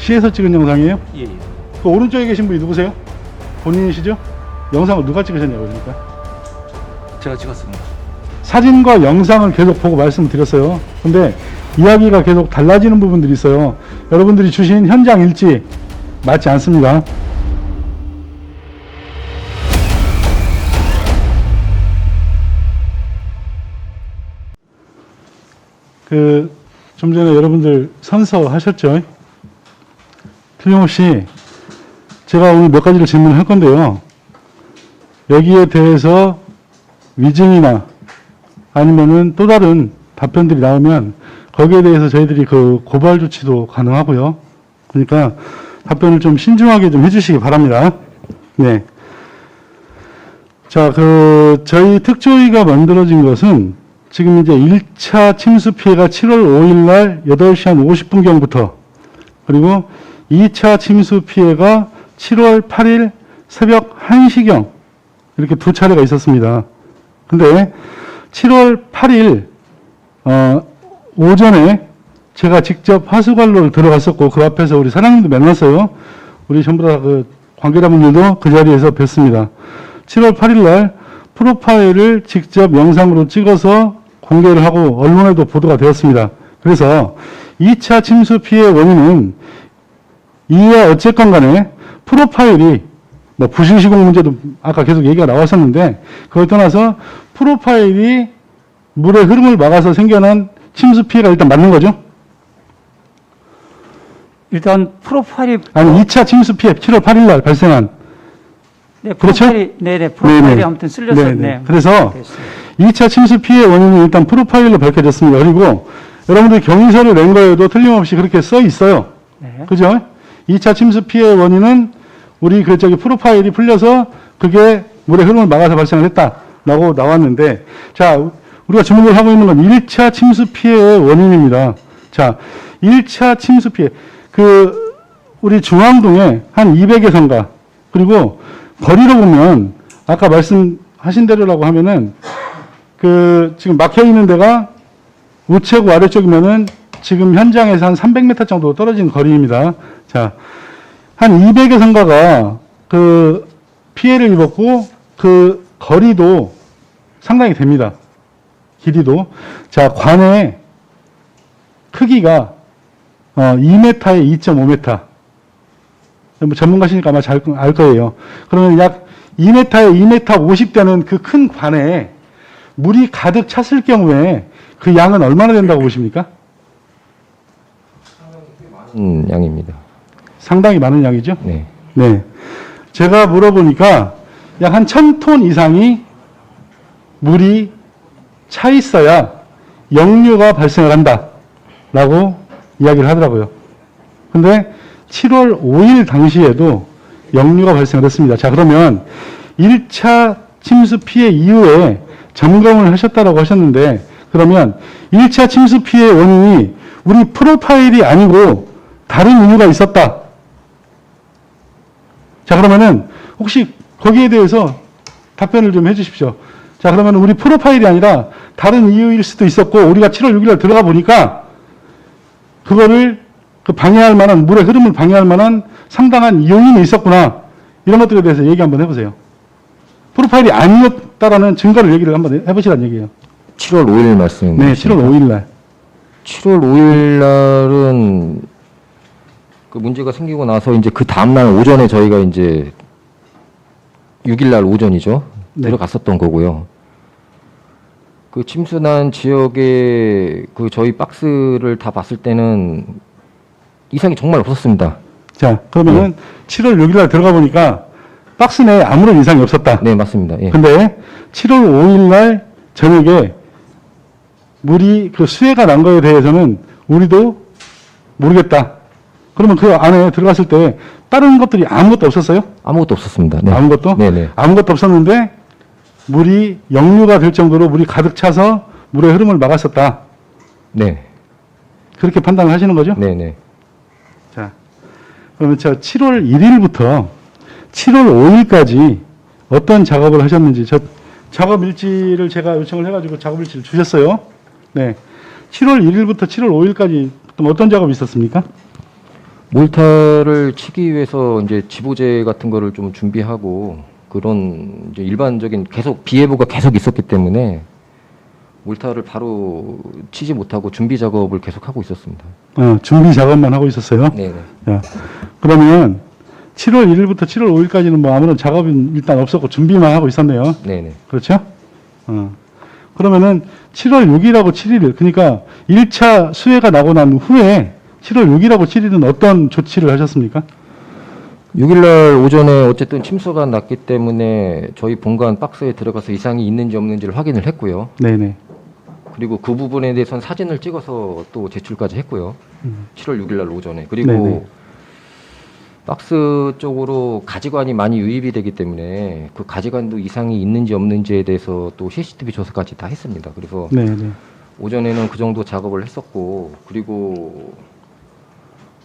시에서 찍은 영상이에요? 예, 예. 그 오른쪽에 계신 분이 누구세요? 본인이시죠? 영상을 누가 찍으셨냐고 그러니까. 제가 찍었습니다. 사진과 영상을 계속 보고 말씀을 드렸어요. 근데 이야기가 계속 달라지는 부분들이 있어요. 여러분들이 주신 현장 일지 맞지 않습니다. 좀 전에 여러분들 선서하셨죠? 틀림없이 제가 오늘 몇 가지를 질문을 할 건데요. 여기에 대해서 위증이나 아니면은 또 다른 답변들이 나오면 거기에 대해서 저희들이 그 고발 조치도 가능하고요. 그러니까 답변을 좀 신중하게 좀 해주시기 바랍니다. 네. 자, 저희 특조위가 만들어진 것은 지금 이제 1차 침수 피해가 7월 5일 날 8시 한 50분경부터 그리고 2차 침수 피해가 7월 8일 새벽 1시경 이렇게 두 차례가 있었습니다. 근데 7월 8일 오전에 제가 직접 하수관로를 들어갔었고 그 앞에서 우리 사장님도 만났어요. 우리 전부 다 그 관계자분들도 그 자리에서 뵀습니다. 7월 8일 날 프로파일을 직접 영상으로 찍어서 공개를 하고 언론에도 보도가 되었습니다. 그래서 2차 침수 피해 원인은 이와 어쨌건 간에 프로파일이 뭐 부실 시공 문제도 아까 계속 얘기가 나왔었는데 그걸 떠나서 프로파일이 물의 흐름을 막아서 생겨난 침수 피해가 일단 맞는 거죠? 일단 프로파일이 아니 2차 침수 피해 7월 8일 날 발생한 네, 그렇죠? 프로파일이 네네 프로파일이 네네. 아무튼 쓸렸었네. 네네. 그래서 됐습니다. 2차 침수 피해 원인은 일단 프로파일로 밝혀졌습니다. 그리고 여러분들 경위서를 낸 거에도 틀림없이 그렇게 써 있어요. 네. 그죠? 2차 침수 피해 원인은 우리 프로파일이 풀려서 그게 물의 흐름을 막아서 발생을 했다라고 나왔는데, 자, 우리가 주목을 하고 있는 건 1차 침수 피해의 원인입니다. 자, 1차 침수 피해. 우리 중앙동에 한 200여 성가, 그리고 거리로 보면 아까 말씀하신 대로라고 하면은 지금 막혀 있는 데가 우체국 아래쪽이면은 지금 현장에서 한 300m 정도 떨어진 거리입니다. 자, 한 200여 성가가 피해를 입었고 그 거리도 상당히 됩니다. 길이도. 자, 관의 크기가 2m에 2.5m. 뭐 전문가시니까 아마 잘 알 거예요. 그러면 약 2m에 2m 50대는 그 큰 관에 물이 가득 찼을 경우에 그 양은 얼마나 된다고 보십니까? 양입니다. 상당히 많은 양이죠? 네. 네. 제가 물어보니까 약 한 1000톤 이상이 물이 차 있어야 역류가 발생을 한다라고 이야기를 하더라고요. 근데 7월 5일 당시에도 역류가 발생을 했습니다. 자, 그러면 1차 침수 피해 이후에 점검을 하셨다라고 하셨는데, 그러면 1차 침수 피해 원인이 우리 프로파일이 아니고 다른 이유가 있었다. 자, 그러면은 혹시 거기에 대해서 답변을 좀 해주십시오. 자, 그러면 우리 프로파일이 아니라 다른 이유일 수도 있었고, 우리가 7월 6일 날 들어가 보니까 그거를 방해할 만한, 물의 흐름을 방해할 만한 상당한 요인이 있었구나. 이런 것들에 대해서 얘기 한번 해보세요. 프로파일이 아니었다라는 증거를 얘기를 한번 해보시라는 얘기예요. 7월 5일 말씀. 네, 7월 5일 날. 7월 5일 날은 그 문제가 생기고 나서 이제 그 다음날 오전에 저희가 이제 6일 날 오전이죠. 네. 들어갔었던 거고요. 그 침수난 지역에 저희 박스를 다 봤을 때는 이상이 정말 없었습니다. 자, 그러면은 7월 6일 날 들어가 보니까 박스 내에 아무런 이상이 없었다. 네, 맞습니다. 예. 근데 7월 5일 날 저녁에 물이 수해가 난 거에 대해서는 우리도 모르겠다. 그러면 그 안에 들어갔을 때 다른 것들이 아무것도 없었어요? 아무것도 없었습니다. 네. 아무것도? 네네. 아무것도 없었는데 물이 역류가 될 정도로 물이 가득 차서 물의 흐름을 막았었다. 네. 그렇게 판단을 하시는 거죠? 네네. 자, 그러면 7월 1일부터 7월 5일까지 어떤 작업을 하셨는지, 작업 일지를 제가 요청을 해가지고 작업 일지를 주셨어요. 네. 7월 1일부터 7월 5일까지 어떤 작업이 있었습니까? 몰타를 치기 위해서 이제 지보제 같은 거를 좀 준비하고 그런 이제 일반적인 계속 비예보가 계속 있었기 때문에 몰타를 바로 치지 못하고 준비 작업을 계속 하고 있었습니다. 준비 작업만 하고 있었어요. 네네. 자, 그러면 7월 1일부터 7월 5일까지는 뭐 아무런 작업은 일단 없었고 준비만 하고 있었네요. 네네. 그렇죠? 그러면은 7월 6일하고 7일, 그러니까 1차 수해가 나고 난 후에 7월 6일하고 7일은 어떤 조치를 하셨습니까? 6일날 오전에 어쨌든 침수가 났기 때문에 저희 본관 박스에 들어가서 이상이 있는지 없는지를 확인을 했고요. 네네. 그리고 그 부분에 대해서는 사진을 찍어서 또 제출까지 했고요. 7월 6일날 오전에. 그리고 네네. 박스 쪽으로 가지관이 많이 유입이 되기 때문에 그 가지관도 이상이 있는지 없는지에 대해서 또 CCTV 조사까지 다 했습니다. 그래서 네네. 오전에는 그 정도 작업을 했었고, 그리고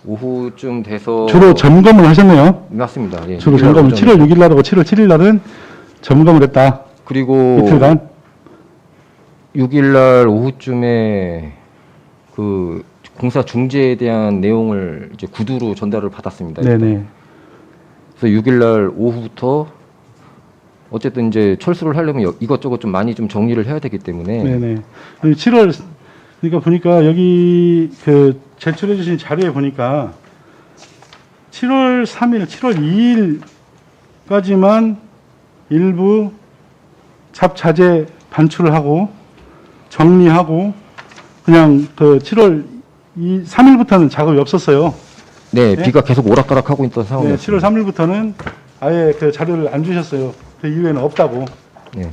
오후쯤 돼서 주로 점검을 하셨네요. 맞습니다. 예, 주로 6일 날 점검을 오전에. 7월 6일 날하고 7월 7일 날은 점검을 했다. 그리고 이틀간. 6일 날 오후쯤에 그 공사 중재에 대한 내용을 이제 구두로 전달을 받았습니다. 네네. 그래서 6일 날 오후부터 어쨌든 이제 철수를 하려면 이것저것 좀 많이 좀 정리를 해야 되기 때문에 네네. 7월, 그러니까 보니까 여기 그 제출해 주신 자료에 보니까 7월 3일, 7월 2일까지만 일부 잡자재 반출을 하고 정리하고 그냥 그 7월 3일부터는 작업이 없었어요. 네, 네? 비가 계속 오락가락하고 있던 네, 상황이었습니다. 7월 3일부터는 아예 그 자료를 안 주셨어요. 그 이후에는 없다고. 네.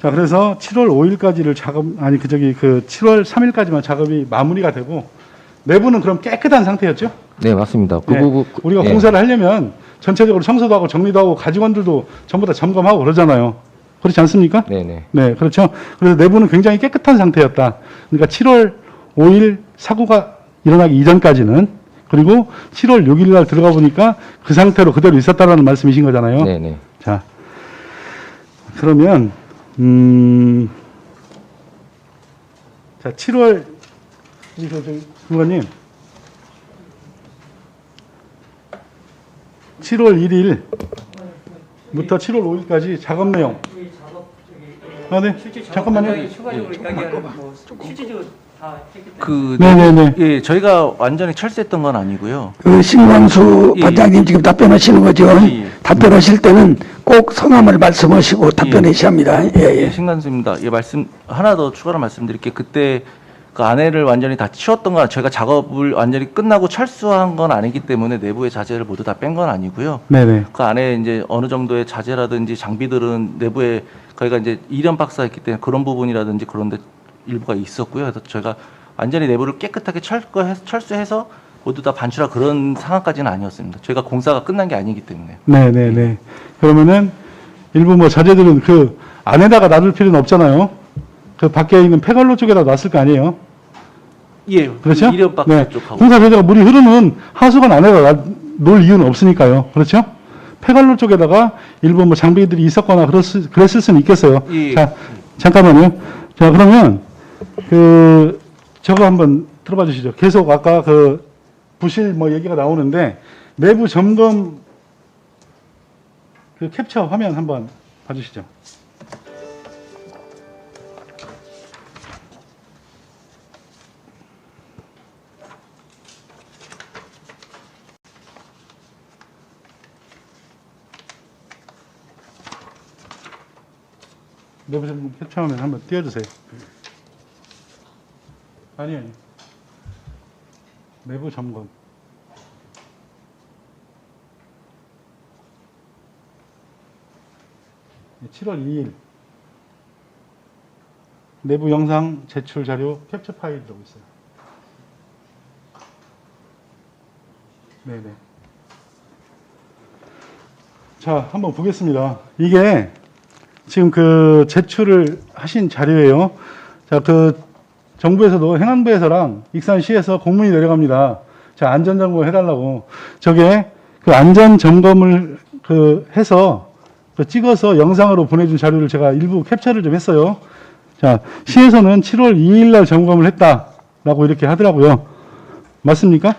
자, 그래서 7월 5일까지를 그 7월 3일까지만 작업이 마무리가 되고 내부는 그럼 깨끗한 상태였죠? 네, 맞습니다. 그 네, 부분 우리가 예. 공사를 하려면 전체적으로 청소도 하고 정리도 하고 가직원들도 전부 다 점검하고 그러잖아요. 그렇지 않습니까? 네네. 네, 그렇죠. 그래서 내부는 굉장히 깨끗한 상태였다. 그러니까 7월 5일 사고가 일어나기 이전까지는, 그리고 7월 6일 날 들어가 보니까 그 상태로 그대로 있었다라는 말씀이신 거잖아요. 네네. 자, 그러면 자, 7월 의원님 7월 1일부터 7월 5일까지 작업 내용. 아, 네. 잠깐만요. 추가적으로 이야기하는 뭐 실질적으로 다 했기 때문에. 그 네네네. 예, 저희가 완전히 철수했던 건 아니고요. 그 신광수 예. 반장님 지금 답변하시는 거죠? 예. 답변하실 때는 꼭 성함을 말씀하시고 답변하셔야 합니다. 예, 예. 신관수입니다. 예, 말씀 하나 더 추가로 말씀드릴게요. 그때 그 안에를 완전히 다 치웠던 건 저희가 작업을 완전히 끝나고 철수한 건 아니기 때문에 내부의 자재를 모두 다 뺀 건 아니고요. 네네. 그 안에 이제 어느 정도의 자재라든지 장비들은 내부에 저희가 이제 2련 박스가 있기 때문에 그런 부분이라든지 그런 데 일부가 있었고요. 그래서 저희가 완전히 내부를 깨끗하게 철수해서 모두 다 반출하 그런 상황까지는 아니었습니다. 저희가 공사가 끝난 게 아니기 때문에. 네네네. 그러면은 일부 뭐 자재들은 그 안에다가 놔둘 필요는 없잖아요. 그 밖에 있는 폐관로 쪽에다 놨을 거 아니에요. 예, 그렇죠? 2련 박스 네. 쪽하고. 공사 자재가 물이 흐르는 하수관 안에다 놓을 이유는 없으니까요. 그렇죠? 폐관로 쪽에다가 일부 뭐 장비들이 있었거나 그랬을 수는 있겠어요. 예. 자, 잠깐만요. 자, 그러면 그 저거 한번 들어봐 주시죠. 계속 아까 그 부실 뭐 얘기가 나오는데 내부 점검 그 캡처 화면 한번 봐주시죠. 내부 점검 캡처 화면 한번 띄워주세요. 아니. 내부 점검. 네, 7월 2일. 내부 영상 제출 자료 캡처 파일이라고 있어요. 네네. 자, 한번 보겠습니다. 이게 지금 그 제출을 하신 자료예요. 자, 그 정부에서도 행안부에서랑 익산시에서 공문이 내려갑니다. 자, 안전점검 해달라고. 저게 그 안전점검을 그 해서 그 찍어서 영상으로 보내준 자료를 제가 일부 캡처를 좀 했어요. 자, 시에서는 7월 2일 날 점검을 했다라고 이렇게 하더라고요. 맞습니까?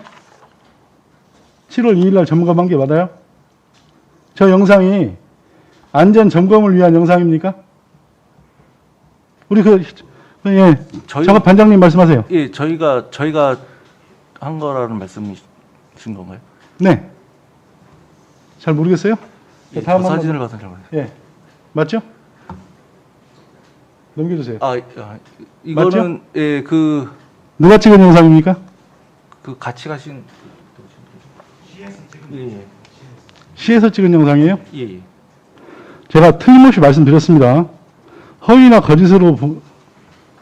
7월 2일 날 점검한 게 맞아요? 저 영상이 안전 점검을 위한 영상입니까? 우리 예, 저희- 작업 반장님 말씀하세요. 예, 저희가 한 거라는 말씀이신 건가요? 네. 잘 모르겠어요? 예, 다음 저 한번- 사진을 봐서 잘 모르겠어요. 예. 맞죠? 넘겨주세요. 이거는 예, 누가 찍은 영상입니까? 그 같이 가신 예, 시에서 찍은 영상이에요? 예, 예. 제가 틀림없이 말씀드렸습니다. 허위나 거짓으로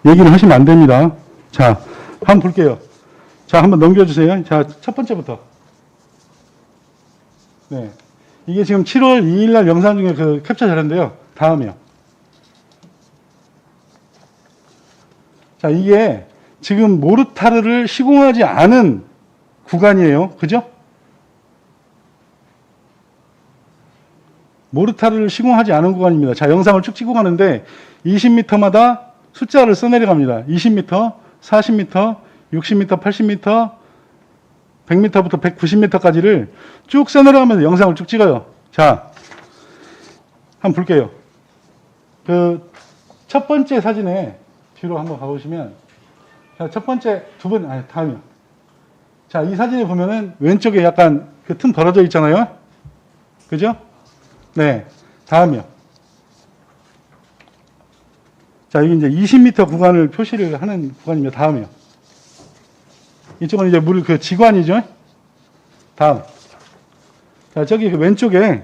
얘기를 하시면 안 됩니다. 자, 한번 볼게요. 자, 한번 넘겨주세요. 자, 첫 번째부터. 네. 이게 지금 7월 2일 날 영상 중에 그 캡처 자료인데요. 다음이요. 자, 이게 지금 모르타르를 시공하지 않은 구간이에요. 그죠? 모르타르를 시공하지 않은 구간입니다. 자, 영상을 쭉 찍고 가는데 20m마다 숫자를 써내려갑니다. 20m, 40m, 60m, 80m, 100m부터 190m까지를 쭉 써내려가면서 영상을 쭉 찍어요. 자, 한번 볼게요. 그 첫 번째 사진에 뒤로 한번 가보시면, 자, 첫 번째 다음이요. 자, 이 사진에 보면은 왼쪽에 약간 그 틈 벌어져 있잖아요. 그죠? 네. 다음이요. 자, 여기 이제 20m 구간을 표시를 하는 구간입니다. 다음이요. 이쪽은 이제 물 그 지관이죠. 다음. 자, 저기 그 왼쪽에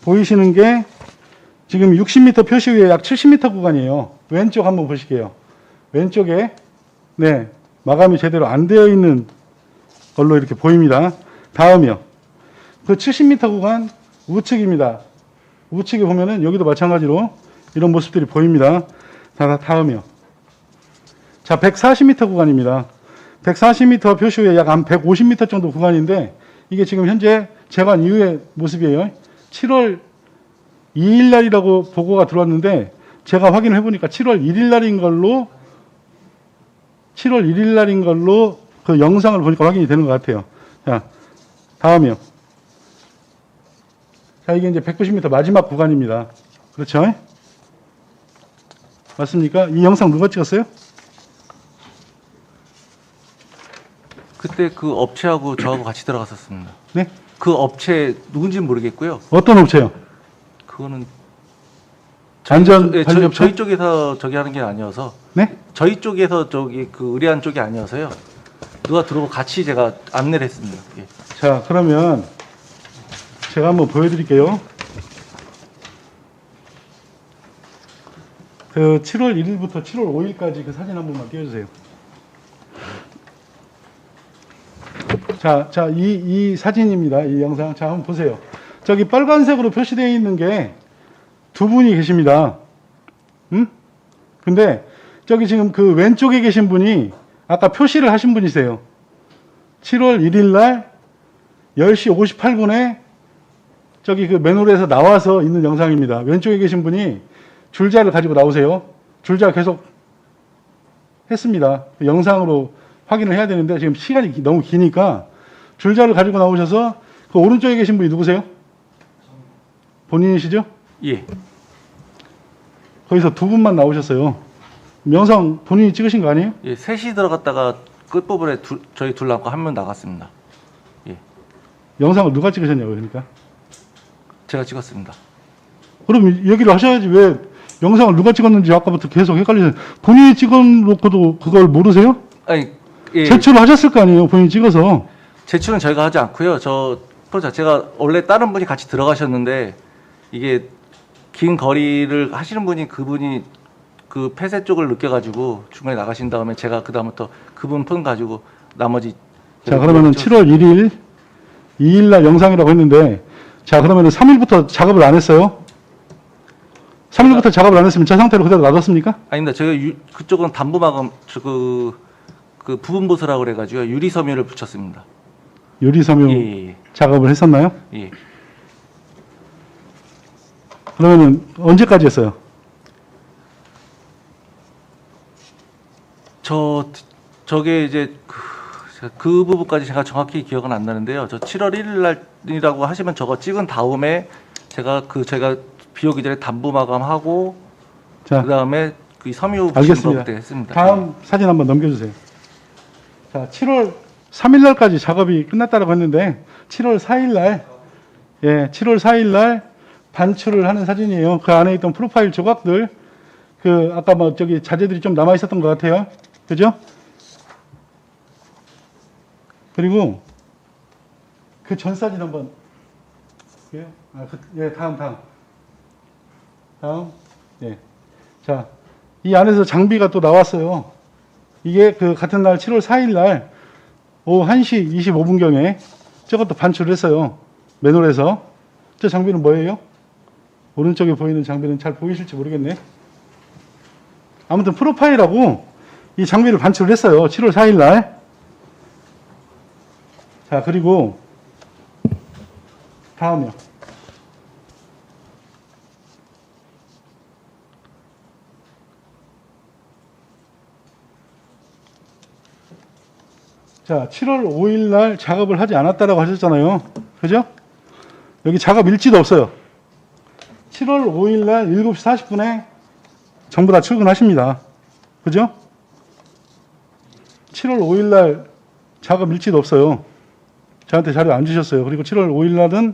보이시는 게 지금 60m 표시 위에 약 70m 구간이에요. 왼쪽 한번 보실게요. 왼쪽에, 네, 마감이 제대로 안 되어 있는 걸로 이렇게 보입니다. 다음이요. 그 70m 구간 우측입니다. 우측에 보면은 여기도 마찬가지로 이런 모습들이 보입니다. 다음이요. 자, 140m 구간입니다. 140m 표시 후에 약 한 150m 정도 구간인데 이게 지금 현재 재관 이후의 모습이에요. 7월 2일 날이라고 보고가 들어왔는데 제가 확인을 해보니까 7월 1일 날인 걸로 그 영상을 보니까 확인이 되는 것 같아요. 자, 다음이요. 자, 이게 이제 190m 마지막 구간입니다. 그렇죠? 맞습니까? 이 영상 누가 찍었어요? 그때 그 업체하고 저하고 같이 들어갔었습니다. 네? 그 업체 누군지는 모르겠고요. 어떤 업체요? 그거는 안전 예, 관리 업체? 저희 쪽에서 저기 하는 게 아니어서 네? 저희 쪽에서 저기 그 의뢰한 쪽이 아니어서요. 누가 들어오고 같이 제가 안내를 했습니다. 예. 자, 그러면 제가 한번 보여드릴게요. 그 7월 1일부터 7월 5일까지 그 사진 한 번만 띄워주세요. 자, 이 사진입니다. 이 영상. 자, 한번 보세요. 저기 빨간색으로 표시되어 있는 게 두 분이 계십니다. 근데 저기 지금 그 왼쪽에 계신 분이 아까 표시를 하신 분이세요. 7월 1일 날 10시 58분에 저기 그 맨홀에서 나와서 있는 영상입니다. 왼쪽에 계신 분이 줄자를 가지고 나오세요. 줄자 계속 했습니다. 영상으로 확인을 해야 되는데 지금 시간이 너무 기니까 줄자를 가지고 나오셔서 그 오른쪽에 계신 분이 누구세요? 본인이시죠? 예. 거기서 두 분만 나오셨어요. 영상 본인이 찍으신 거 아니에요? 예, 셋이 들어갔다가 끝부분에 저희 둘 남고 한 명 나갔습니다. 예. 영상을 누가 찍으셨냐고 그러니까. 제가 찍었습니다. 그럼 얘기를 하셔야지 왜 영상을 누가 찍었는지 아까부터 계속 헷갈리세요. 본인이 찍어놓고도 그걸 모르세요? 아니, 예. 제출을 하셨을 거 아니에요. 본인이 찍어서. 제출은 저희가 하지 않고요. 저 프로 자체가 원래 다른 분이 같이 들어가셨는데 이게 긴 거리를 하시는 분이 그분이 그 폐쇄 쪽을 느껴가지고 중간에 나가신 다음에 제가 그 다음부터 그분 폰 가지고 나머지 자, 그러면은 7월 1일, 2일 날 영상이라고 했는데, 자, 그러면은 3일부터 작업을 안 했어요? 3일부터 작업을 안 했으면 저 상태로 그대로 놔뒀습니까? 아닙니다. 제가 그쪽은 단부 마감 그 부분 보수라고 그래가지고 유리 섬유를 붙였습니다. 유리섬유 예. 작업을 했었나요? 예. 그러면은 언제까지 했어요? 저게 이제 그 부분까지 제가 정확히 기억은 안 나는데요. 저 7월 1일 날이라고 하시면 저거 찍은 다음에 제가 비오기 전에 담보 마감하고 자, 그다음에 그 섬유 알겠습니다. 그때 했습니다. 다음 사진 한번 넘겨주세요. 자, 7월 3일 날까지 작업이 끝났다고 했는데 7월 4일 날, 7월 4일 날 반출을 하는 사진이에요. 그 안에 있던 프로파일 조각들, 아까 자재들이 좀 남아 있었던 것 같아요. 그죠? 그리고 그 전 사진 한번 볼게요. 다음. 예. 자, 이 안에서 장비가 또 나왔어요. 이게 같은 날 7월 4일 날 오후 1시 25분경에 저것도 반출을 했어요. 맨홀에서. 저 장비는 뭐예요? 오른쪽에 보이는 장비는 잘 보이실지 모르겠네. 아무튼 프로파일하고 이 장비를 반출을 했어요. 7월 4일 날. 자, 그리고 다음이요. 자, 7월 5일 날 작업을 하지 않았다라고 하셨잖아요. 그죠? 여기 작업 일지도 없어요. 7월 5일 날 7시 40분에 전부 다 출근하십니다. 그죠? 7월 5일 날 작업 일지도 없어요. 저한테 자료 안 주셨어요. 그리고 7월 5일 날은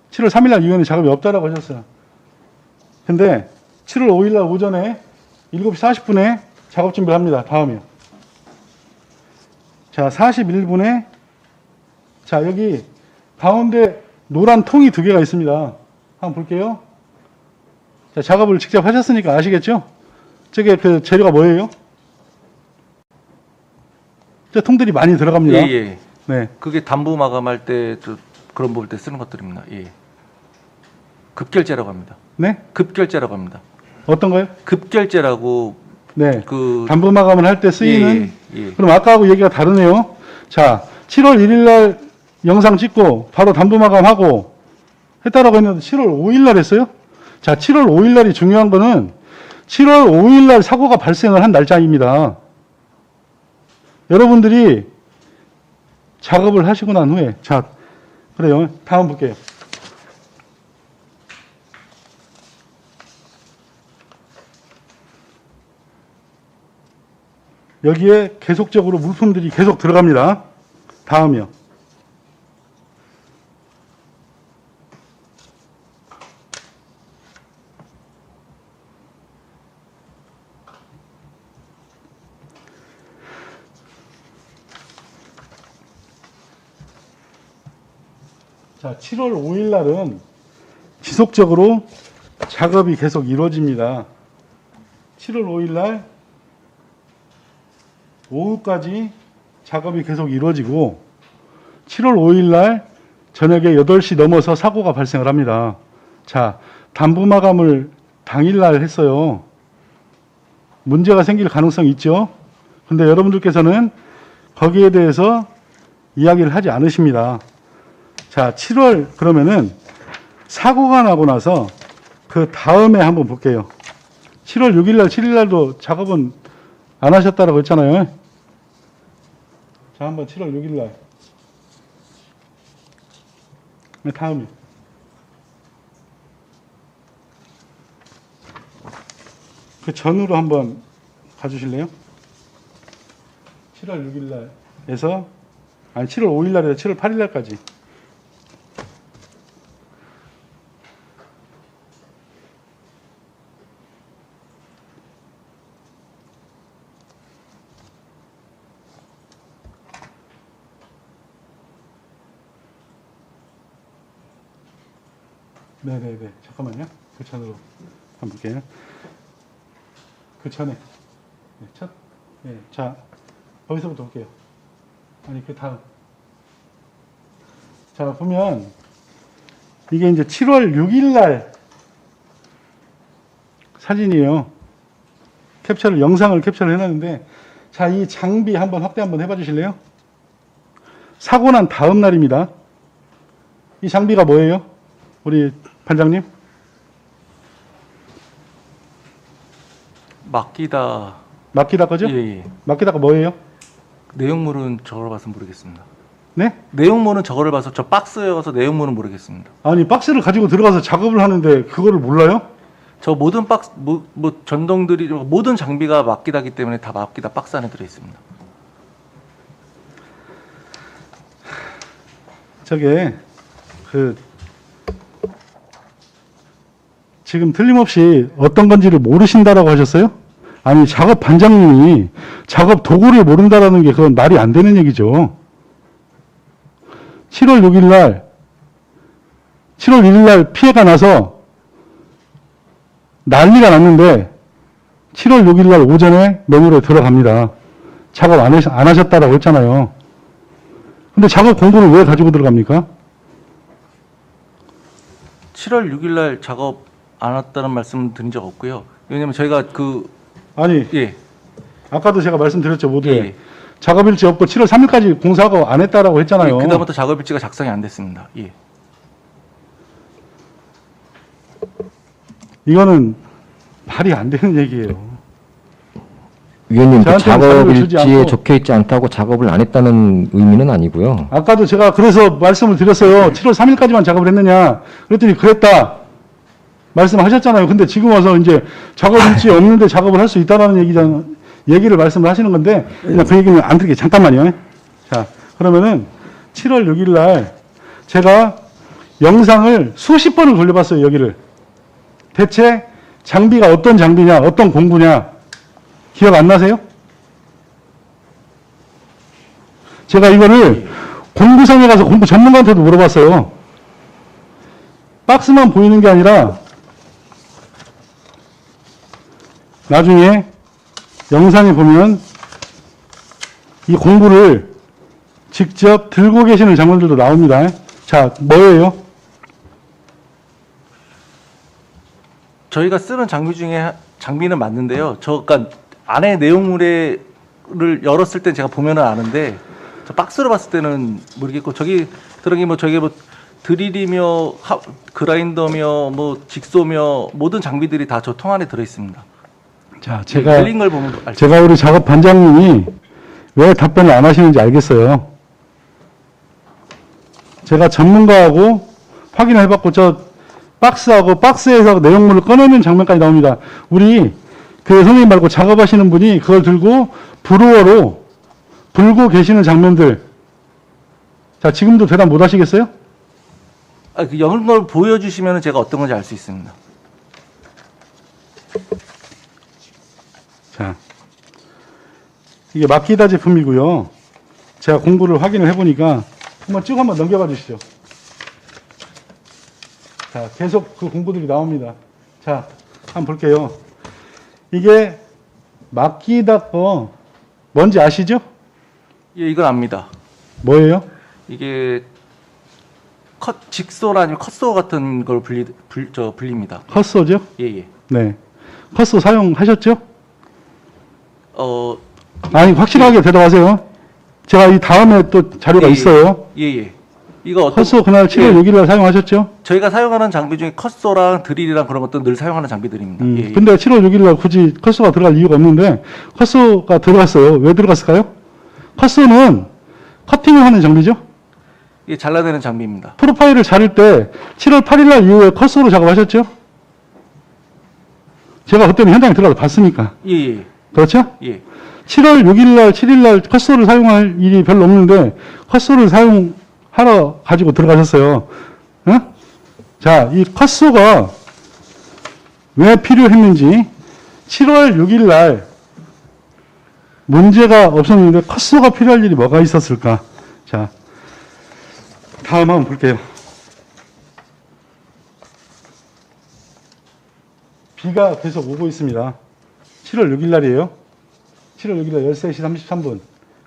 7월 3일 날 이후에는 작업이 없다라고 하셨어요. 근데 7월 5일 날 오전에 7시 40분에 작업 준비를 합니다. 다음이요. 자, 41분에 자, 여기 가운데 노란 통이 2개가 있습니다. 한번 볼게요. 자, 작업을 직접 하셨으니까 아시겠죠? 저게 재료가 뭐예요? 저 통들이 많이 들어갑니다. 예. 네. 그게 담보 마감할 때 그런 볼 때 쓰는 것들입니다. 예. 급결제라고 합니다. 네? 급결제라고 합니다. 어떤 거요? 급결제라고 네. 그 담보 마감을 할 때 쓰이는. 예. 그럼 아까하고 얘기가 다르네요. 자, 7월 1일 날 영상 찍고 바로 담보 마감하고 했다라고 했는데 7월 5일 날 했어요? 자, 7월 5일 날이 중요한 거는 7월 5일 날 사고가 발생을 한 날짜입니다. 여러분들이 작업을 하시고 난 후에, 자, 그래요. 다음 볼게요. 여기에 계속적으로 물품들이 계속 들어갑니다. 다음이요. 자, 7월 5일 날은 지속적으로 작업이 계속 이루어집니다. 7월 5일 날 오후까지 작업이 계속 이루어지고 7월 5일 날 저녁에 8시 넘어서 사고가 발생을 합니다. 자, 담보 마감을 당일 날 했어요. 문제가 생길 가능성이 있죠. 근데 여러분들께서는 거기에 대해서 이야기를 하지 않으십니다. 자, 7월 그러면은 사고가 나고 나서 그 다음에 한번 볼게요. 7월 6일 날, 7일 날도 작업은 안 하셨다라고 했잖아요. 자, 한번 7월 6일 날. 네, 다음이요. 그 전으로 한번 가주실래요? 7월 6일 날에서, 아니, 7월 5일 날에서 7월 8일 날까지. 네네네. 잠깐만요. 그 전으로 한번 볼게요. 그 전에. 네, 네, 자, 거기서부터 볼게요. 아니, 그 다음. 자, 보면, 이게 이제 7월 6일 날 사진이에요. 영상을 캡처를 해놨는데, 자, 이 장비 한번 확대 한번 해봐 주실래요? 사고 난 다음 날입니다. 이 장비가 뭐예요? 우리 반장님? 맡기다 맡기다 거죠? 예. 맡기다가 뭐예요? 내용물은 저걸 봐서 모르겠습니다. 네? 내용물은 저거를 봐서 저 박스여서 내용물은 모르겠습니다. 아니 박스를 가지고 들어가서 작업을 하는데 그거를 몰라요? 저 모든 박스 뭐 전동들이 모든 장비가 막기다기 때문에 다 막기다 박스 안에 들어 있습니다. 저게 그 지금 틀림없이 어떤 건지를 모르신다라고 하셨어요? 아니 작업 반장님이 작업 도구를 모른다라는 게 그건 말이 안 되는 얘기죠. 7월 6일 날 7월 1일 날 피해가 나서 난리가 났는데 7월 6일 날 오전에 매물에 들어갑니다. 작업 안 하셨다라고 했잖아요. 근데 작업 공고를 왜 가지고 들어갑니까? 7월 6일 날 작업 안 왔다는 말씀 드린 적 없고요. 왜냐면 저희가 아니 예. 아까도 제가 말씀드렸죠 모두에 예. 작업일지 없고 7월 3일까지 공사하고 안 했다라고 했잖아요. 그다음부터 작업일지가 작성이 안 됐습니다. 예. 이거는 말이 안 되는 얘기예요. 위원님, 그 저한테는 자료를 주지 작업일지에 않고- 적혀 있지 않다고 작업을 안 했다는 의미는 아니고요. 아까도 제가 그래서 말씀을 드렸어요. 7월 3일까지만 작업을 했느냐. 그랬더니 그랬다. 말씀하셨잖아요. 근데 지금 와서 이제 작업일지 없는데 작업을 할 수 있다라는 얘기를 말씀을 하시는 건데 그냥 그 얘기는 안 드릴게요. 잠깐만요. 자, 그러면은 7월 6일 날 제가 영상을 수십 번을 돌려봤어요. 여기를. 대체 장비가 어떤 장비냐, 어떤 공구냐 기억 안 나세요? 제가 이거를 공구성에 가서 공구 전문가한테도 물어봤어요. 박스만 보이는 게 아니라 나중에 영상에 보면 이 공구를 직접 들고 계시는 장면들도 나옵니다. 자, 뭐예요? 저희가 쓰는 장비 중에 장비는 맞는데요. 그러니까 안에 내용물을 열었을 때 제가 보면은 아는데 저 박스로 봤을 때는 모르겠고 저기 들어기 저기 드릴이며 그라인더며 직소며 모든 장비들이 다 저 통 안에 들어 있습니다. 자, 제가 열린 걸 보면 알수 제가 우리 작업 반장님이 왜 답변을 안 하시는지 알겠어요. 제가 전문가하고 확인을 해봤고 저 박스하고 박스에서 내용물을 꺼내는 장면까지 나옵니다. 우리 그 선생님 말고 작업하시는 분이 그걸 들고 브루어로 불고 계시는 장면들. 자, 지금도 대답 못 하시겠어요? 그 영상을 보여주시면 제가 어떤 건지 알 수 있습니다. 자, 이게 마키다 제품이고요. 제가 공구를 확인을 해보니까 한번 넘겨봐 주시죠. 자, 계속 그 공구들이 나옵니다. 자, 한번 볼게요. 이게 마키다 거 뭔지 아시죠? 예, 이건 압니다. 뭐예요? 이게 직소나 아니면 컷소 같은 걸 불립니다. 컷소죠? 예, 예. 네. 컷소 사용하셨죠? 어, 아니, 확실하게 대답하세요. 제가 이 다음에 또 자료가 예, 있어요. 예, 예. 이거 어떤 컷소 그날 7월 6일 날 사용하셨죠? 저희가 사용하는 장비 중에 컷소랑 드릴이랑 그런 것도 늘 사용하는 장비들입니다. 예, 예. 근데 7월 6일 날 굳이 컷소가 들어갈 이유가 없는데 컷소가 들어갔어요. 왜 들어갔을까요? 컷소는 커팅을 하는 장비죠. 예, 잘라내는 장비입니다. 프로파일을 자를 때 7월 8일 날 이후에 컷소로 작업하셨죠? 제가 그때는 현장에 들어가서 봤으니까. 예, 예. 그렇죠? 예. 7월 6일 날, 7일 날 컷소를 사용할 일이 별로 없는데 컷소를 사용하러 가지고 들어가셨어요. 어? 자, 이 컷소가 왜 필요했는지 7월 6일 날 문제가 없었는데 컷소가 필요할 일이 뭐가 있었을까? 자, 다음 한번 볼게요. 비가 계속 오고 있습니다. 7월 6일 날이에요. 7월 6일 날 13시 33분.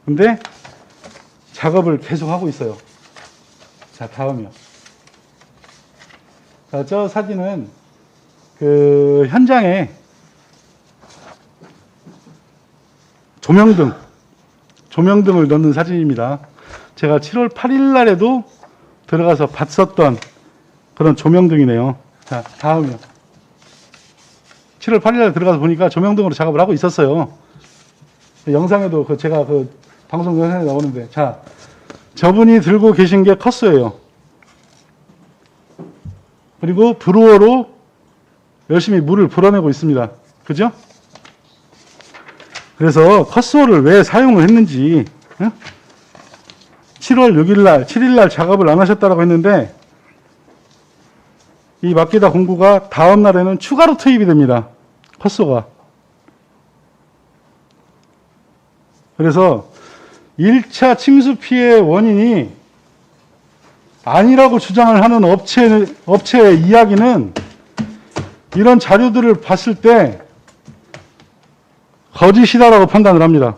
근데 작업을 계속 하고 있어요. 자, 다음이요. 자, 저 사진은 그 현장에 조명등을 넣는 사진입니다. 제가 7월 8일 날에도 들어가서 봤었던 그런 조명등이네요. 자, 다음이요. 7월 8일 날 들어가서 보니까 조명등으로 작업을 하고 있었어요. 영상에도 제가 방송 영상에 나오는데, 자, 저분이 들고 계신 게 컷소예요. 그리고 브루어로 열심히 물을 불어내고 있습니다. 그죠? 그래서 컷소를 왜 사용을 했는지, 7월 6일 날, 7일 날 작업을 안 하셨다라고 했는데, 이 마키다 공구가 다음 날에는 추가로 투입이 됩니다. 컷소가. 그래서 1차 침수 피해 원인이 아니라고 주장을 하는 업체의 이야기는 이런 자료들을 봤을 때 거짓이다라고 판단을 합니다.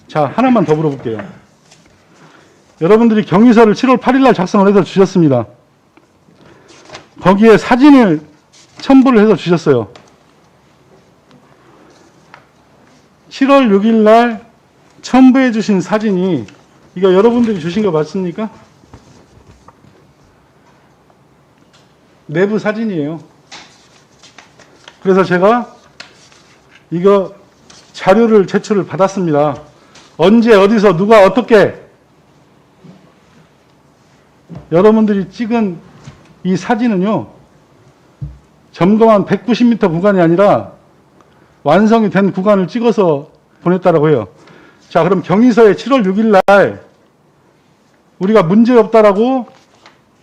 자, 하나만 더 물어볼게요. 여러분들이 경위서를 7월 8일 날 작성을 해서 주셨습니다. 거기에 사진을 첨부를 해서 주셨어요. 7월 6일 날 첨부해 주신 사진이 이거 여러분들이 주신 거 맞습니까? 내부 사진이에요. 그래서 제가 이거 자료를 제출을 받았습니다. 언제 어디서 누가 어떻게 여러분들이 찍은 이 사진은요, 점검한 190m 구간이 아니라 완성이 된 구간을 찍어서 보냈다라고 해요. 자, 그럼 경위서에 7월 6일 날 우리가 문제없다라고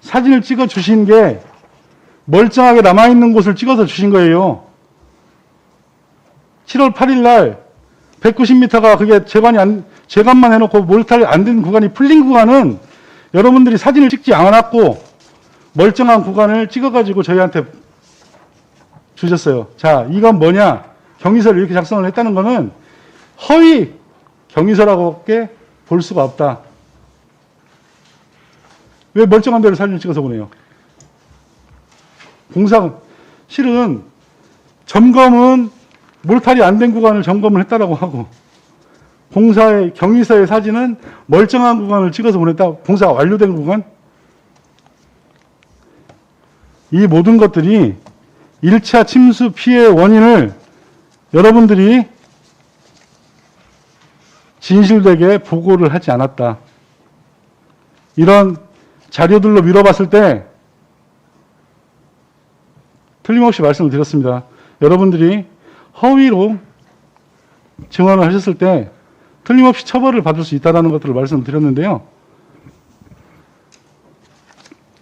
사진을 찍어 주신 게 멀쩡하게 남아있는 곳을 찍어서 주신 거예요. 7월 8일 날 190m가 그게 재관만 해놓고 몰탈이 안 된 구간이 풀린 구간은 여러분들이 사진을 찍지 않았고 멀쩡한 구간을 찍어가지고 저희한테 주셨어요. 자, 이건 뭐냐? 경위서를 이렇게 작성을 했다는 거는 허위 경위서라고밖에 볼 수가 없다. 왜 멀쩡한 데로 사진을 찍어서 보내요? 실은 점검은 몰탈이 안 된 구간을 점검을 했다라고 하고 공사의 경위서의 사진은 멀쩡한 구간을 찍어서 보냈다. 공사가 완료된 구간. 이 모든 것들이 1차 침수 피해 원인을 여러분들이 진실되게 보고를 하지 않았다. 이런 자료들로 미뤄봤을 때 틀림없이 말씀을 드렸습니다. 여러분들이 허위로 증언을 하셨을 때 틀림없이 처벌을 받을 수 있다는 것들을 말씀을 드렸는데요.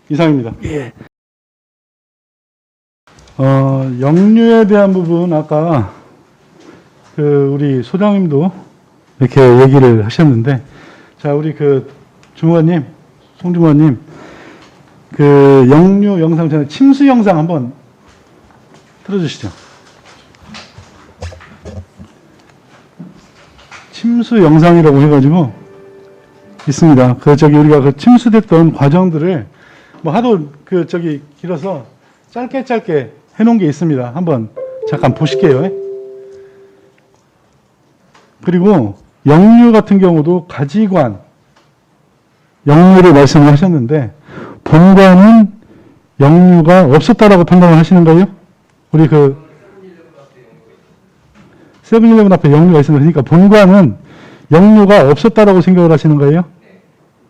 이상입니다. 예. 역류에 대한 부분 아까 우리 소장님도 이렇게 얘기를 하셨는데, 자, 우리 주무관님, 송주무관님, 역류 영상 전에 침수 영상 한번 틀어주시죠. 침수 영상이라고 해가지고 있습니다. 우리가 침수됐던 과정들을 하도 길어서 짧게 해놓은 게 있습니다. 한번 잠깐 보실게요. 그리고 역류 같은 경우도 가지관 역류를 말씀을 하셨는데 본관은 역류가 없었다라고 판단을 하시는 거예요? 우리 세븐일레븐 앞에 역류가 있습니다. 그러니까 본관은 역류가 없었다라고 생각을 하시는 거예요?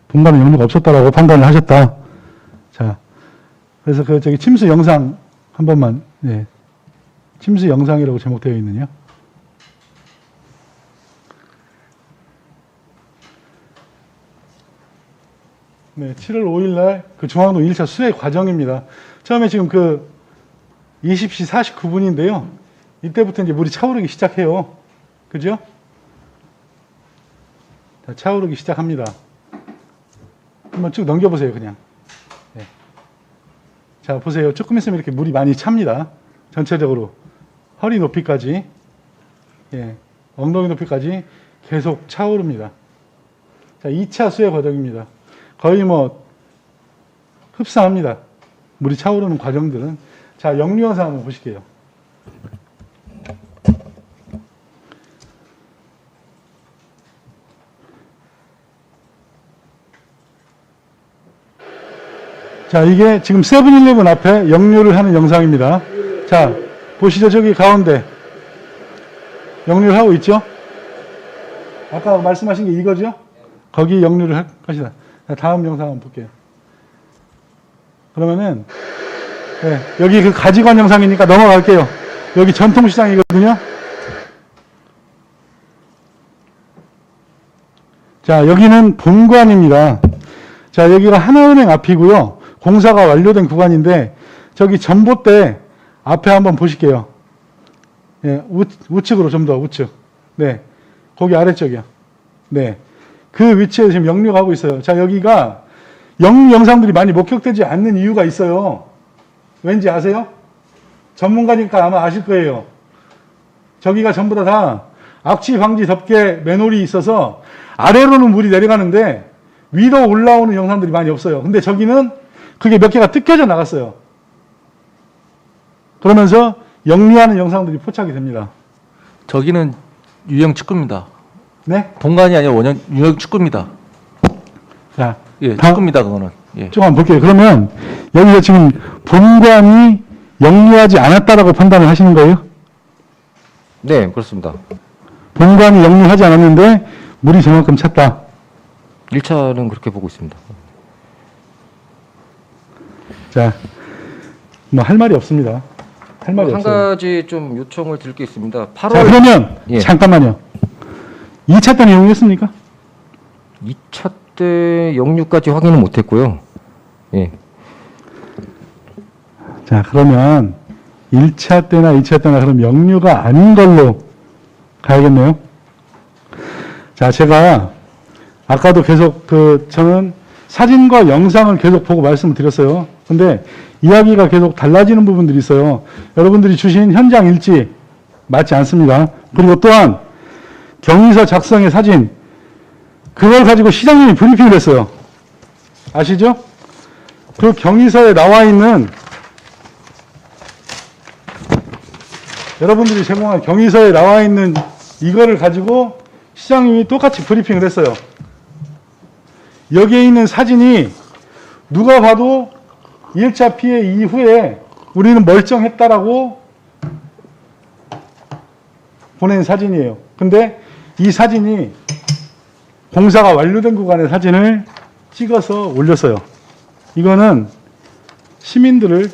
본관은 역류가 없었다라고 판단을 하셨다. 자, 그래서 침수 영상 한 번만, 네. 침수 영상이라고 제목되어 있느냐? 네, 7월 5일 날 중앙로 1차 수해 과정입니다. 처음에 지금 20시 49분인데요. 이때부터 이제 물이 차오르기 시작해요. 그죠? 자, 차오르기 시작합니다. 한번 쭉 넘겨보세요, 그냥. 네. 자, 보세요. 조금 있으면 이렇게 물이 많이 찹니다. 전체적으로. 허리 높이까지, 예, 엉덩이 높이까지 계속 차오릅니다. 자, 2차 수해 과정입니다. 거의 흡사합니다. 물이 차오르는 과정들은. 자, 역류 영상 한번 보실게요. 자, 이게 지금 세븐일레븐 앞에 역류를 하는 영상입니다. 자, 보시죠. 저기 가운데 역류를 하고 있죠. 아까 말씀하신 게 이거죠. 거기 역류를 할 것이다. 다음 영상 한번 볼게요. 그러면은 네, 여기 그 가지관 영상이니까 넘어갈게요. 여기 전통시장이거든요. 자, 여기는 본관입니다. 자, 여기가 하나은행 앞이고요. 공사가 완료된 구간인데 저기 전봇대 앞에 한번 보실게요. 예, 우측으로 좀 더 우측. 네, 거기 아래쪽이요. 네, 그 위치에 지금 역류하고 있어요. 자, 여기가 역류 영상들이 많이 목격되지 않는 이유가 있어요. 왠지 아세요? 전문가니까 아마 아실 거예요. 저기가 전부 다 악취 방지 덮개 맨홀이 있어서 아래로는 물이 내려가는데 위로 올라오는 영상들이 많이 없어요. 근데 저기는 그게 몇 개가 뜯겨져 나갔어요. 그러면서 역류하는 영상들이 포착이 됩니다. 저기는 유형 축구입니다. 네? 본관이 아니라 원형 유형 축구입니다. 자, 예, 다음 축구입니다. 그거는. 예. 좀 한번 볼게요. 그러면 여기서 지금 본관이 역류하지 않았다라고 판단을 하시는 거예요? 네, 그렇습니다. 본관이 역류하지 않았는데 물이 저만큼 찼다. 1차는 그렇게 보고 있습니다. 자, 뭐 할 말이 없습니다. 할 말이 한 없어요. 가지 좀 요청을 드릴 게 있습니다. 8월 자, 그러면 예. 잠깐만요. 2차 때는 역류했습니까? 2차 때 역류까지 확인은 못했고요. 예. 자, 그러면 1차 때나 2차 때나 그럼 역류가 아닌 걸로 가야겠네요. 자, 제가 아까도 계속 저는 사진과 영상을 계속 보고 말씀을 드렸어요. 근데 이야기가 계속 달라지는 부분들이 있어요. 여러분들이 주신 현장 일지 맞지 않습니다. 그리고 또한 경위서 작성의 사진, 그걸 가지고 시장님이 브리핑을 했어요. 아시죠? 그 경위서에 나와 있는 여러분들이 제공한 경위서에 나와 있는 이거를 가지고 시장님이 똑같이 브리핑을 했어요. 여기에 있는 사진이 누가 봐도 1차 피해 이후에 우리는 멀쩡했다라고 보낸 사진이에요. 근데 이 사진이 공사가 완료된 구간의 사진을 찍어서 올렸어요. 이거는 시민들을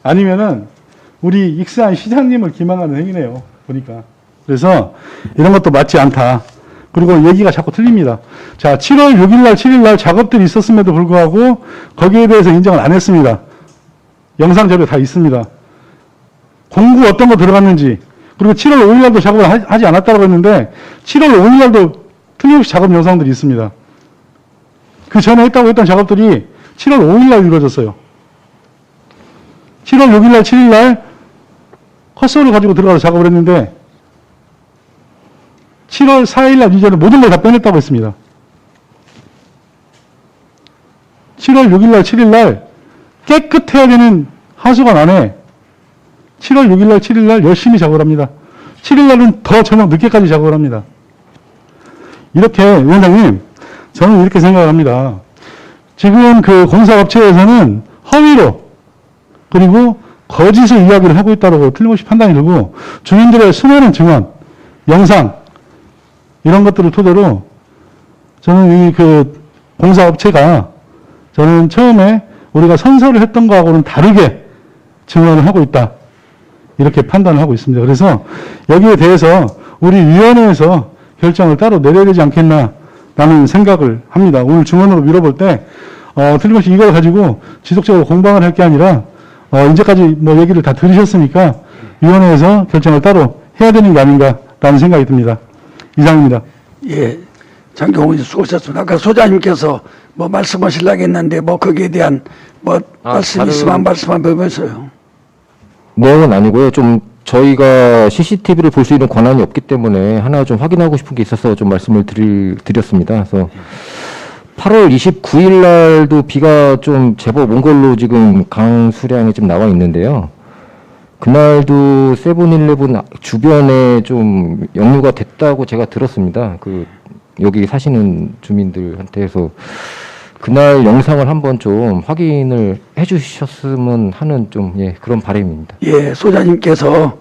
아니면은 우리 익스한 시장님을 기망하는 행위네요. 보니까. 그래서 이런 것도 맞지 않다. 그리고 얘기가 자꾸 틀립니다. 자, 7월 6일 날, 7일 날 작업들이 있었음에도 불구하고 거기에 대해서 인정을 안 했습니다. 영상 자료 다 있습니다. 공구 어떤 거 들어갔는지, 그리고 7월 5일 날도 작업을 하지 않았다고 했는데 7월 5일 날도 틀림없이 작업 영상들이 있습니다. 그 전에 했다고 했던 작업들이 7월 5일 날 이루어졌어요. 7월 6일 날, 7일 날 컷소를 가지고 들어가서 작업을 했는데 7월 4일 날 이전에 모든 걸 다 빼냈다고 했습니다. 7월 6일 날, 7일 날 깨끗해야 되는 하수관 안에 7월 6일 날, 7일 날 열심히 작업을 합니다. 7일 날은 더 저녁 늦게까지 작업을 합니다. 이렇게, 위원장님, 저는 이렇게 생각을 합니다. 지금 그 공사업체에서는 허위로 그리고 거짓을 이야기를 하고 있다고 틀림없이 판단이 되고 주민들의 수많은 증언, 영상 이런 것들을 토대로 저는 이 그 공사업체가 저는 처음에 우리가 선서를 했던 거하고는 다르게 증언을 하고 있다. 이렇게 판단을 하고 있습니다. 그래서 여기에 대해서 우리 위원회에서 결정을 따로 내려야 되지 않겠나라는 생각을 합니다. 오늘 증언으로 밀어볼 때 틀림없이 이걸 가지고 지속적으로 공방을 할 게 아니라 이제까지 뭐 얘기를 다 들으셨으니까 위원회에서 결정을 따로 해야 되는 게 아닌가라는 생각이 듭니다. 이상입니다. 예, 장경훈 수고하셨습니다. 아까 소장님께서 뭐 말씀하시려고 했는데 뭐 거기에 대한 뭐 말씀 다른- 있으면 한 말씀 한번 해보세요. 내용은 아니고요. 좀 저희가 CCTV를 볼 수 있는 권한이 없기 때문에 하나 좀 확인하고 싶은 게 있어서 좀 말씀을 드렸습니다. 그래서 8월 29일 날도 비가 좀 제법 온 걸로 지금 강수량이 좀 나와 있는데요. 그날도 세븐일레븐 주변에 좀 역류가 됐다고 제가 들었습니다. 그 여기 사시는 주민들한테 해서 그날 영상을 한번 좀 확인을 해주셨으면 하는 좀 예, 그런 바람입니다. 예, 소장님께서